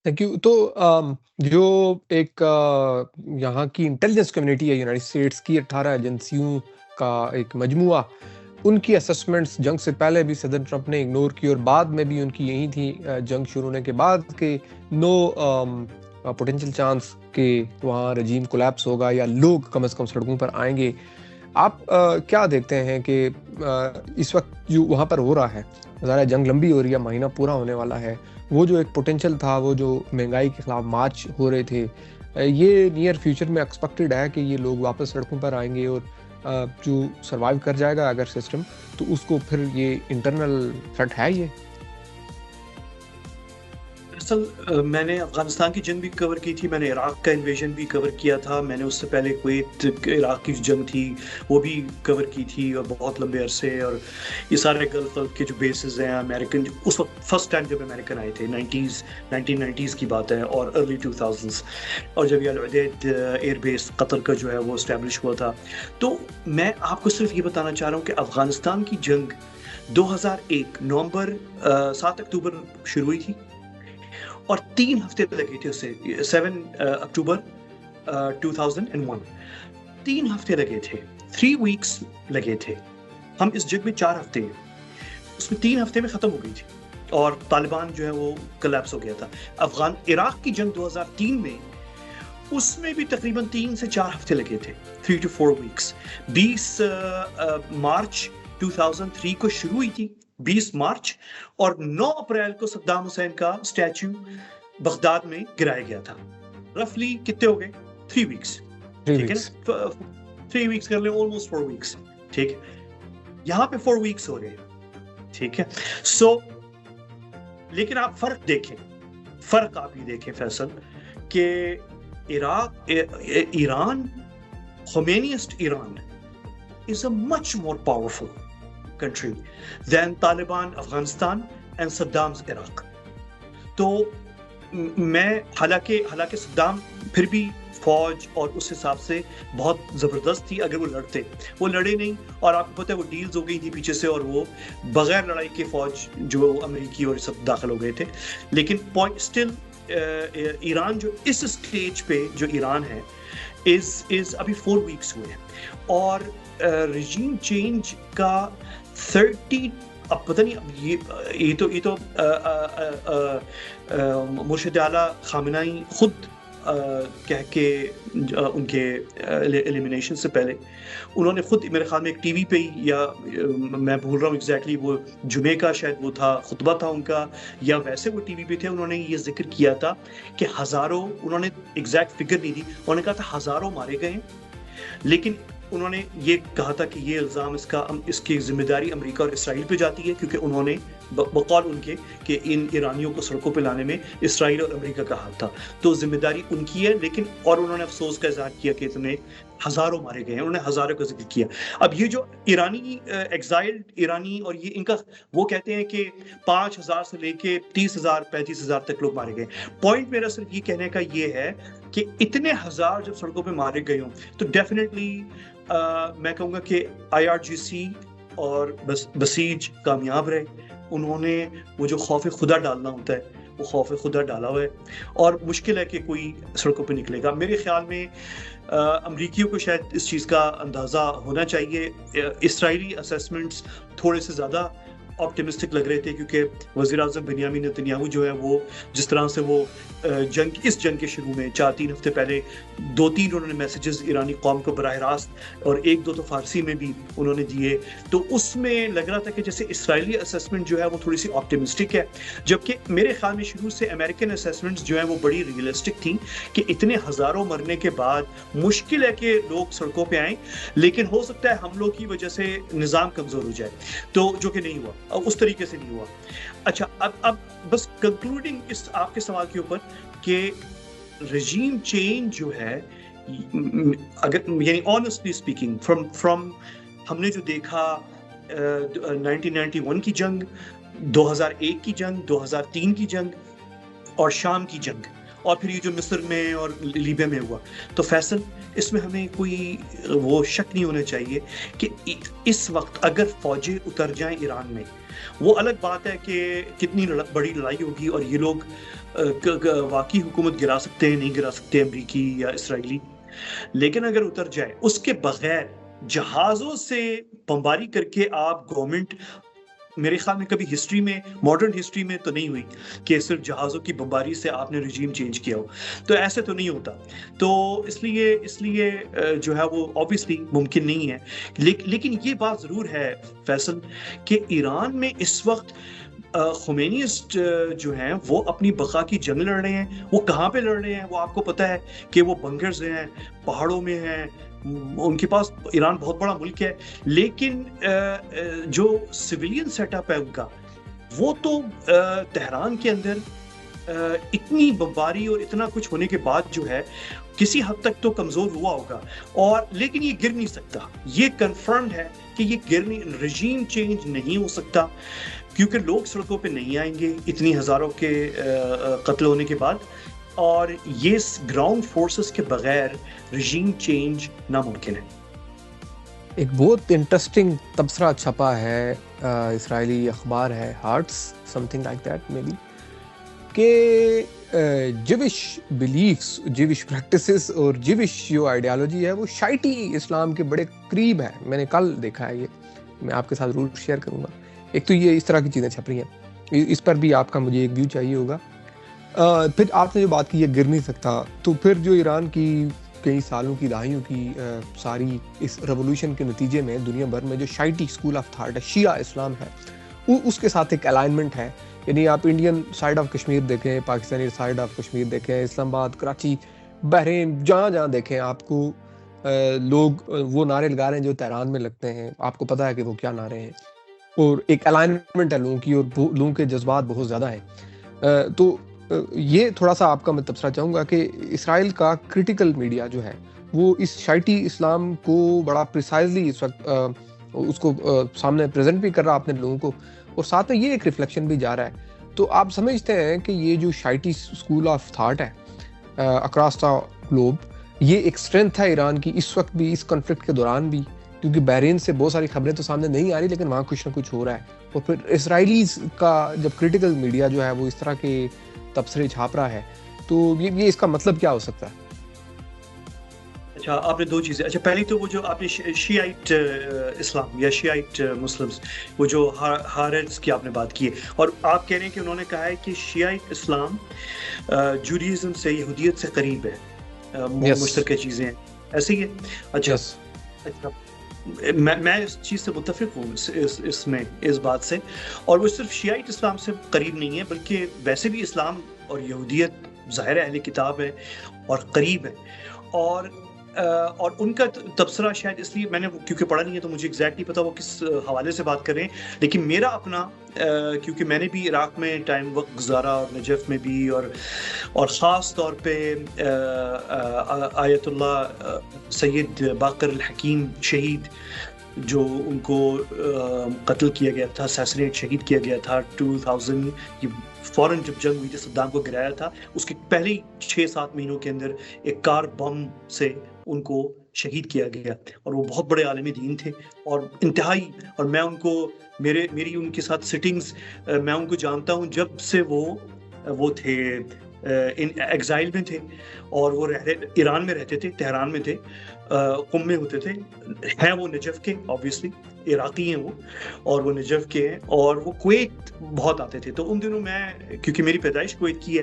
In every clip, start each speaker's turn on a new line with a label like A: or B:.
A: Thank you. تو جو ایک یہاں کی انٹیلیجنس کمیونٹی ہے یونائٹڈ اسٹیٹس کی 18 ایجنسیوں کا ایک مجموعہ، ان کی اسسمنٹس جنگ سے پہلے بھی صدر ٹرمپ نے اگنور کی اور بعد میں بھی ان کی یہی تھی جنگ شروع ہونے کے بعد کہ نو پوٹینشیل چانس کہ وہاں رجیم کولیپس ہوگا یا لوگ کم از کم سڑکوں پر آئیں گے. آپ کیا دیکھتے ہیں کہ اس وقت جو وہاں پر ہو رہا ہے، ظاہر جنگ لمبی ہو رہی ہے، مہینہ پورا ہونے والا ہے، وہ جو ایک پوٹینشیل تھا، وہ جو مہنگائی کے خلاف مارچ ہو رہے تھے، یہ نیئر فیوچر میں ایکسپیکٹڈ ہے کہ یہ لوگ واپس سڑکوں پر آئیں گے اور جو سروائیو کر جائے گا اگر سسٹم، تو اس کو پھر یہ انٹرنل تھریٹ ہے یہ؟
B: اصل میں نے افغانستان کی جنگ بھی کور کی تھی، میں نے عراق کا انویژن بھی کور کیا تھا، میں نے اس سے پہلے کویت عراق کی جنگ تھی وہ بھی کور کی تھی اور بہت لمبے عرصے، اور یہ سارے گلف کے جو بیسز ہیں امریکن، اس وقت فرسٹ ٹائم جب امریکن آئے تھے 1990s کی بات ہے اور ارلی 2000s، اور جب یہ العدید ایئر بیس قطر کا جو ہے وہ اسٹیبلش ہوا تھا. تو میں آپ کو صرف یہ بتانا چاہ رہا ہوں کہ افغانستان کی جنگ 2001 نومبر 7 اکتوبر شروع ہوئی تھی اور 3 ہفتے لگے تھے اسے 7 اکتوبر 2001، 3 ہفتے لگے تھے، 3 ویکس لگے تھے. ہم اس جنگ میں 4 ہفتے ہیں، اس میں 3 ہفتے میں ختم ہو گئی تھی اور طالبان جو ہے وہ کلیپس ہو گیا تھا. عراق کی جنگ 2003 میں، اس میں بھی تقریباً 3 سے 4 ہفتے لگے تھے، 3 to 4 ویکس. 20 مارچ 2003 کو شروع ہوئی تھی، 20 مارچ، اور 9 اپریل کو صدام حسین کا اسٹیچو بغداد میں گرایا گیا تھا. رفلی کتنے ہو گئے؟ 3 ویکس، ٹھیک ہے نا، 3 ویکس کر لیں، almost 4 ویکس، ٹھیک ہے. یہاں پہ 4 ویکس ہو رہے ہیں، ٹھیک ہے. لیکن آپ فرق دیکھیں، فرق آپ یہ دیکھیں فیصل، کہ Iran, خمینیسٹ Iran is a much more powerful country than Taliban Afghanistan and Saddam's Iraq. تو میں حالانکہ صدام پھر بھی فوج اور اس حساب سے بہت زبردست تھی، اگر وہ لڑتے، وہ لڑے نہیں، اور آپ کو پتہ ہے وہ ڈیلز ہو گئی تھی پیچھے سے، اور وہ بغیر لڑائی کے فوج جو امریکی اور سب داخل ہو گئے تھے. لیکن پوائنٹ اسٹل ایران جو اس اسٹیج پہ جو ایران ہے از ابھی 4 ویکس ہوئے ہیں، اور ریجیم چینج کا 30، اب پتہ نہیں، یہ تو مرشد اعلیٰ خامنہئی خود کہہ کے ان کے ایلیمینیشن سے پہلے انہوں نے خود، میرے خیال میں ایک ٹی وی پہ ہی، یا میں بھول رہا ہوں ایگزیکٹلی، وہ جمعے کا شاید وہ تھا خطبہ تھا ان کا، یا ویسے وہ ٹی وی پہ تھے، انہوں نے یہ ذکر کیا تھا کہ ہزاروں، انہوں نے ایگزیکٹ فگر نہیں دی، انہوں نے کہا تھا ہزاروں مارے گئے ہیں، لیکن انہوں نے یہ کہا تھا کہ یہ الزام اس کی ذمہ داری امریکہ اور اسرائیل پہ جاتی ہے، کیونکہ انہوں نے بقول ان کے کہ ان ایرانیوں کو سڑکوں پہ لانے میں اسرائیل اور امریکہ کا ہاتھ تھا، تو ذمہ داری ان کی ہے. لیکن اور انہوں نے افسوس کا اظہار کیا کہ اتنے ہزاروں مارے گئے ہیں، انہوں نے ہزاروں کا ذکر کیا. اب یہ جو ایرانی ایگزائلڈ ایرانی، اور یہ ان کا، وہ کہتے ہیں کہ 5,000 سے لے کے 30,000 35,000 تک لوگ مارے گئے. پوائنٹ میرا صرف یہ کہنے کا یہ ہے کہ اتنے ہزار جب سڑکوں پہ مارے گئے ہوں تو ڈیفینیٹلی میں کہوں گا کہ IRGC اور بسیج کامیاب رہے. انہوں نے وہ جو خوف خدا ڈالنا ہوتا ہے وہ خوف خدا ڈالا ہوا ہے، اور مشکل ہے کہ کوئی سڑکوں پہ نکلے گا. میرے خیال میں امریکیوں کو شاید اس چیز کا اندازہ ہونا چاہیے. اسرائیلی اسیسمنٹس تھوڑے سے زیادہ آپٹیمسٹک لگ رہے تھے، کیونکہ وزیر اعظم بنیامین نتنیاہو جو ہے وہ جس طرح سے وہ اس جنگ کے شروع میں 4-3 ہفتے پہلے 2-3 انہوں نے میسیجز ایرانی قوم کو براہ راست اور 1-2 تو فارسی میں بھی انہوں نے دیے، تو اس میں لگ رہا تھا کہ جیسے اسرائیلی اسیسمنٹ جو ہے وہ تھوڑی سی آپٹیمسٹک ہے، جبکہ میرے خیال میں شروع سے امریکن اسیسمنٹس جو ہیں وہ بڑی ریئلسٹک تھیں کہ اتنے ہزاروں مرنے کے بعد مشکل ہے کہ لوگ سڑکوں پہ آئیں، لیکن ہو سکتا ہے حملوں کی وجہ سے نظام کمزور ہو جائے، تو جو کہ نہیں ہوا، اس طریقے سے نہیں ہوا. اچھا، اب بس کنکلوڈنگ اس آپ کے سوال کے اوپر کہ رجیم چینج جو ہے، اگر یعنی آنیسٹلی اسپیکنگ فرام ہم نے جو دیکھا 1991 کی جنگ، 2001 کی جنگ، 2003 کی جنگ اور شام کی جنگ، اور پھر یہ جو مصر میں اور لیبیا میں ہوا، تو فیصل اس میں ہمیں کوئی وہ شک نہیں ہونا چاہیے کہ اس وقت اگر فوجیں اتر جائیں ایران میں وہ الگ بات ہے کہ کتنی بڑی لڑائی ہوگی اور یہ لوگ واقعی حکومت گرا سکتے ہیں نہیں گرا سکتے امریکی یا اسرائیلی، لیکن اگر اتر جائے اس کے بغیر جہازوں سے بمباری کر کے آپ گورنمنٹ، میرے خیال میں کبھی ہسٹری میں، ماڈرن ہسٹری میں تو نہیں ہوئی کہ صرف جہازوں کی بمباری سے آپ نے رجیم چینج کیا ہو، تو ایسے تو نہیں ہوتا. تو اس لیے جو ہے وہ obviously ممکن نہیں ہے. لیکن یہ بات ضرور ہے فیصل کہ ایران میں اس وقت خمینیسٹ جو ہیں وہ اپنی بقا کی جنگ لڑ رہے ہیں. وہ کہاں پہ لڑ رہے ہیں وہ آپ کو پتا ہے کہ وہ بنکرز ہیں، پہاڑوں میں ہیں، ان کے پاس، ایران بہت بڑا ملک ہے، لیکن جو سویلین سیٹ اپ ہے ان کا، وہ تو تہران کے اندر اتنی بمباری اور اتنا کچھ ہونے کے بعد جو ہے کسی حد تک تو کمزور ہوا ہوگا، اور لیکن یہ گر نہیں سکتا. یہ کنفرمڈ ہے کہ یہ رجیم چینج نہیں ہو سکتا، کیونکہ لوگ سڑکوں پہ نہیں آئیں گے اتنی ہزاروں کے قتل ہونے کے بعد، اور یہ گراؤنڈ فورسز کے بغیر رجیم چینج ناممکن ہے.
A: ایک بہت انٹرسٹنگ تبصرہ چھپا ہے، اسرائیلی اخبار ہے Haaretz something like that maybe, کہ جوش بلیفس، جوش پریکٹسز اور جوش جو آئیڈیالوجی ہے وہ شائٹی اسلام کے بڑے قریب ہے. میں نے کل دیکھا ہے، یہ میں آپ کے ساتھ ضرور شیئر کروں گا. ایک تو یہ اس طرح کی چیزیں چھپ رہی ہیں، اس پر بھی آپ کا مجھے ایک ویو چاہیے ہوگا. پھر آپ نے جو بات کی ہے گر نہیں سکتا، تو پھر جو ایران کی کئی سالوں کی دہائیوں کی ساری اس ریولوشن کے نتیجے میں دنیا بھر میں جو شائٹی اسکول آف تھاٹ ہے، شیعہ اسلام ہے، وہ اس کے ساتھ ایک الائنمنٹ ہے. یعنی آپ انڈین سائیڈ آف کشمیر دیکھیں، پاکستانی سائیڈ آف کشمیر دیکھیں، اسلام آباد، کراچی، بحرین، جہاں جہاں دیکھیں آپ کو لوگ وہ نعرے لگا رہے ہیں جو تہران میں لگتے ہیں. آپ کو پتہ ہے کہ وہ کیا نعرے ہیں، اور ایک الائنمنٹ ہے لوگوں کی، اور لوگوں کے جذبات بہت زیادہ ہیں. تو یہ تھوڑا سا آپ کا میں تبصرہ چاہوں گا کہ اسرائیل کا کرٹیکل میڈیا جو ہے وہ اس شائٹی اسلام کو بڑا پریسائزلی اس وقت اس کو سامنے پریزنٹ بھی کر رہا اپنے لوگوں کو، اور ساتھ میں یہ ایک ریفلیکشن بھی جا رہا ہے. تو آپ سمجھتے ہیں کہ یہ جو شائٹی اسکول آف تھاٹ ہے اکراس دا گلوب، یہ ایک اسٹرینتھ ہے ایران کی اس وقت بھی، اس کنفلکٹ کے دوران بھی؟ کیونکہ بحرین سے بہت ساری خبریں تو سامنے نہیں آ رہی، لیکن وہاں کچھ نہ کچھ ہو رہا ہے. اور پھر اسرائیلیز کا جب کرٹیکل میڈیا جو ہے وہ اس طرح کے تبصرے چھاپ رہا ہے، تو یہ اس کا مطلب کیا ہو سکتا ہے؟
B: اچھا، آپ نے دو چیزیں، اچھا پہلی تو وہ جو آپ نے شیعائٹ اسلام یا شیعائٹ مسلمز، وہ جو ہارٹس کی آپ نے بات کی ہے، اور آپ کہہ رہے ہیں کہ انہوں نے کہا ہے کہ شیعائٹ اسلام جوڈیزم سے، یہودیت سے قریب ہے، مشترکہ چیزیں ہیں، ایسے ہی ہے؟ اچھا اچھا، میں اس چیز سے متفق ہوں، اس میں اس بات سے. اور وہ صرف شیعائٹ اسلام سے قریب نہیں ہے، بلکہ ویسے بھی اسلام اور یہودیت ظاہر اہل کتاب ہے اور قریب ہے. اور ان کا تبصرہ شاید اس لیے میں نے کیونکہ پڑھا نہیں ہے تو مجھے ایگزیکٹلی پتا وہ کس حوالے سے بات کر رہے ہیں، لیکن میرا اپنا کیونکہ میں نے بھی عراق میں ٹائم وقت گزارا اور نجف میں بھی، اور خاص طور پہ آیت اللہ سید باقر الحکیم شہید، جو ان کو قتل کیا گیا تھا، اسیسینیٹ شہید کیا گیا تھا 2000، فوراً جب جنگ ہوئی تھی، صدام کو گرایا تھا، اس کے پہلے 6-7 مہینوں کے اندر ایک کار بم سے ان کو شہید کیا گیا. اور وہ بہت بڑے عالم دین تھے اور انتہائی، اور میں ان کو میری ان کے ساتھ سٹنگز، میں ان کو جانتا ہوں جب سے وہ تھے ایگزائل میں تھے، اور وہ ایران میں رہتے تھے، تہران میں تھے، قم میں ہوتے تھے. ہیں وہ نجف کے، آبویسلی عراقی ہیں وہ، اور وہ نجف کے ہیں، اور وہ کویت بہت آتے تھے. تو ان دنوں میں، کیونکہ میری پیدائش کویت کی ہے،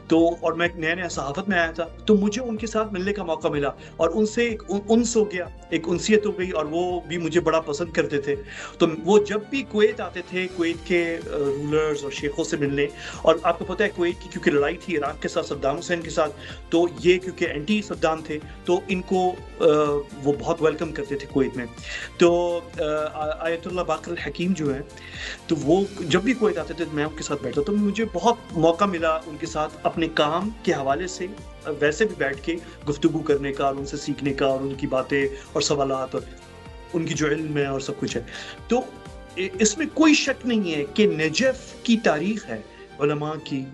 B: تو اور میں نیا نیا صحافت میں آیا تھا، تو مجھے ان کے ساتھ ملنے کا موقع ملا، اور ان سے ایک انس ہو گیا، ایک انسیت ہو گئی، اور وہ بھی مجھے بڑا پسند کرتے تھے. تو وہ جب بھی کویت آتے تھے، کویت کے رولرز اور شیخوں سے ملنے، اور آپ کو پتہ ہے کویت کی کیونکہ لڑائی تھی عراق کے ساتھ، صدام حسین کے ساتھ، تو یہ کیونکہ اینٹی صدام تھے تو ان کو وہ بہت ویلکم کرتے تھے کویت میں. تو آیت اللہ باقر الحکیم جو ہے، تو وہ جب بھی کویت آتے تھے میں ان کے ساتھ بیٹھتا، تو مجھے بہت موقع ملا ان کے ساتھ اپنے کام کے حوالے سے ویسے بھی بیٹھ کے گفتگو کرنے کا، اور ان سے سیکھنے کا، اور ان کی باتیں اور سوالات اور ان کی جو علم ہے اور سب کچھ ہے. تو اس میں کوئی شک نہیں ہے کہ نجف کی تاریخ ہے علماء کی،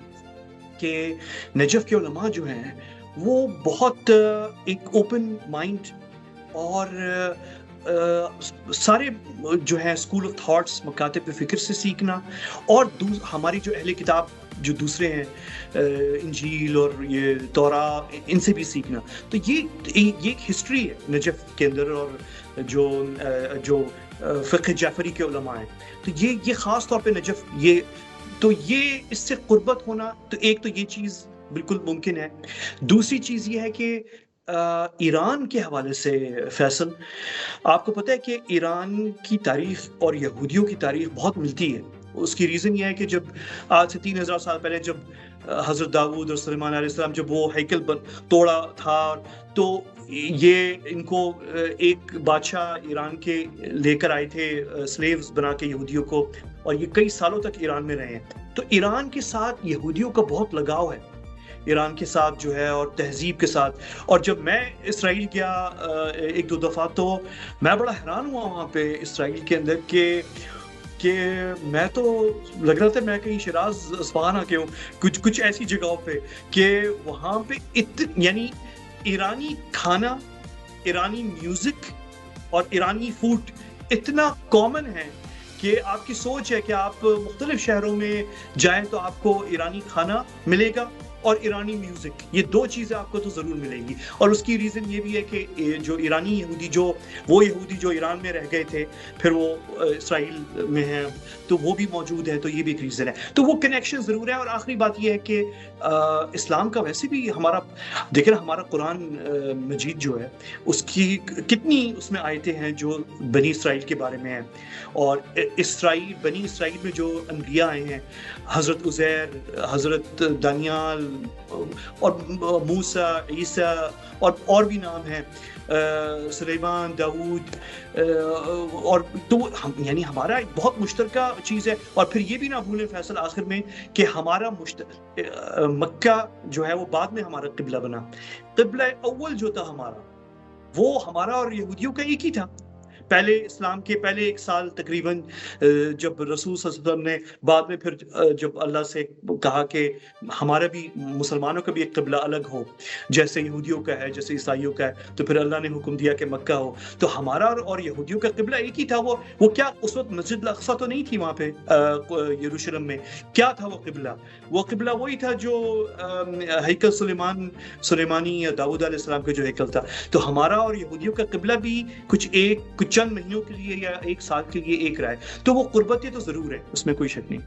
B: کہ نجف کے علماء جو ہیں وہ بہت ایک اوپن مائنڈ اور سارے جو ہے اسکول آف تھاٹس مکاتب فکر سے سیکھنا، اور ہماری جو اہل کتاب جو دوسرے ہیں انجیل اور یہ تورات، ان سے بھی سیکھنا. تو یہ ایک ہسٹری ہے نجف کے اندر، اور جو فقہ جعفری کے علماء ہیں. تو یہ خاص طور پہ نجف، یہ اس سے قربت ہونا، تو ایک تو یہ چیز بالکل ممکن ہے. دوسری چیز یہ ہے کہ ایران کے حوالے سے فیصل، آپ کو پتہ ہے کہ ایران کی تاریخ اور یہودیوں کی تاریخ بہت ملتی ہے. اس کی ریزن یہ ہے کہ جب آج سے 3000 سال پہلے جب حضرت داؤد اور سلیمان علیہ السلام جب وہ ہیکل توڑا تھا، تو یہ ان کو ایک بادشاہ ایران کے لے کر آئے تھے سلیوز بنا کے یہودیوں کو، اور یہ کئی سالوں تک ایران میں رہے ہیں. تو ایران کے ساتھ یہودیوں کا بہت لگاؤ ہے، ایران کے ساتھ جو ہے، اور تہذیب کے ساتھ. اور جب میں اسرائیل گیا 1-2 دفعہ، تو میں بڑا حیران ہوا وہاں پہ اسرائیل کے اندر کہ میں تو لگ رہا تھا میں کہیں شیراز اصفہان آ کے ہوں، کچھ ایسی جگہوں پہ کہ وہاں پہ یعنی ایرانی کھانا، ایرانی میوزک اور ایرانی فوڈ اتنا کامن ہے کہ آپ کی سوچ ہے کہ آپ مختلف شہروں میں جائیں تو آپ کو ایرانی کھانا ملے گا اور ایرانی میوزک، یہ 2 چیزیں آپ کو تو ضرور ملیں گی. اور اس کی ریزن یہ بھی ہے کہ جو ایرانی یہودی وہ یہودی جو ایران میں رہ گئے تھے، پھر وہ اسرائیل میں ہیں، تو وہ بھی موجود ہے. تو یہ بھی ایک ریزن ہے. تو وہ کنیکشن ضرور ہے. اور آخری بات یہ ہے کہ اسلام کا ویسے بھی دیکھیں نا، ہمارا قرآن مجید جو ہے، اس کی کتنی اس میں آیتیں ہیں جو بنی اسرائیل کے بارے میں ہیں. اور بنی اسرائیل میں جو انبیاء آئے ہیں، حضرت عزیر، حضرت دانیال اور موسیٰ، عیسیٰ، اور بھی نام ہیں، سلیمان، داؤد، اور تو یعنی ہمارا ایک بہت مشترکہ چیز ہے. اور پھر یہ بھی نہ بھولیں فیصل آخر میں کہ ہمارا مکہ جو ہے وہ بعد میں ہمارا قبلہ بنا. قبلہ اول جو تھا وہ ہمارا اور یہودیوں کا ایک ہی تھا. پہلے اسلام کے پہلے 1 سال تقریباً، جب رسول صلی اللہ علیہ وسلم نے بعد میں پھر جب اللہ سے کہا کہ ہمارا بھی، مسلمانوں کا بھی ایک قبلہ الگ ہو، جیسے یہودیوں کا ہے، جیسے عیسائیوں کا ہے، تو پھر اللہ نے حکم دیا کہ مکہ ہو. تو ہمارا اور یہودیوں کا قبلہ ایک ہی تھا. وہ کیا اس وقت مسجد الاقصی تو نہیں تھی وہاں پہ یروشلم میں؟ کیا تھا وہ قبلہ وہی تھا جو ہیکل سلیمانی یا داؤد علیہ السلام کا جو ہیکل تھا. تو ہمارا اور یہودیوں کا قبلہ بھی کچھ چند مہینوں کے لیے یا 1 سال کے لیے ایک رہا ہے. تو وہ قربتیں تو ضرور ہے، اس میں کوئی شک نہیں.